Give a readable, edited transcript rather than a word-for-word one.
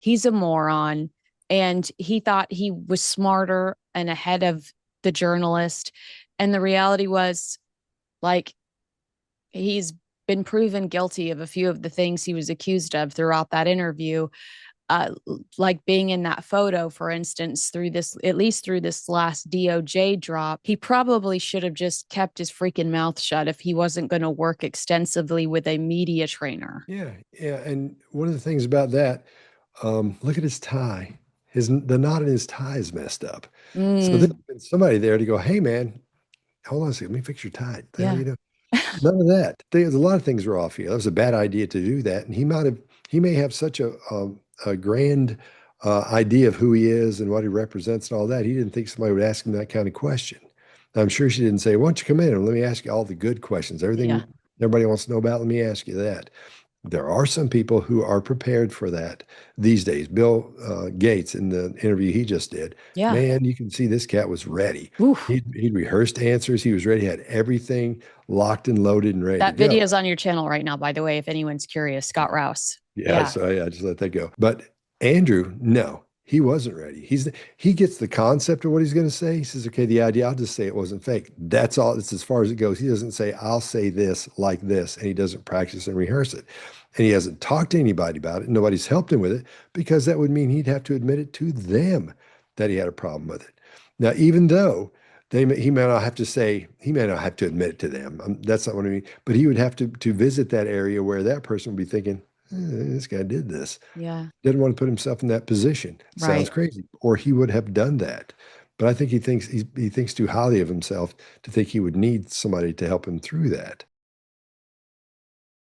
he's a moron. And he thought he was smarter and ahead of the journalist. And the reality was, like, he's been proven guilty of a few of the things he was accused of throughout that interview. Like being in that photo, for instance, through this, at least through this last DOJ drop, he probably should have just kept his freaking mouth shut if he wasn't going to work extensively with a media trainer. Yeah, yeah. And one of the things about that, look at his tie. The knot in his tie is messed up. So there's Mm, been somebody there to go, hey man, hold on a second, let me fix your tie. The hell yeah. you know? None of that. There's a lot of things were off here. That was a bad idea to do that. And he may have such a grand idea of who he is and what he represents and all that. He didn't think somebody would ask him that kind of question. I'm sure she didn't say, why don't you come in and let me ask you all the good questions, Yeah. everything everybody wants to know about. Let me ask you that. There are some people who are prepared for that these days. Bill Gates, in the interview he just did, Yeah. man, you can see this cat was ready. Oof. He'd rehearsed answers. He was ready. He had everything locked and loaded and ready to That go. video is on your channel right now, by the way, if anyone's curious. Scott Rouse. Yeah, Yeah. so I just let that go. But Andrew, no, he wasn't ready. He gets the concept of what he's going to say. He says, "Okay, the idea. I'll just say it wasn't fake. That's all. It's as far as it goes." He doesn't say, "I'll say this like this," and he doesn't practice and rehearse it. And he hasn't talked to anybody about it. Nobody's helped him with it because that would mean he'd have to admit it to them that he had a problem with it. Now, even though he may not have to say, he may not have to admit it to them. That's not what I mean. But he would have to visit that area where that person would be thinking, this guy did this. Yeah. Didn't want to put himself in that position. Sounds Right. crazy. Or he would have done that. But I think he thinks too highly of himself to think he would need somebody to help him through that.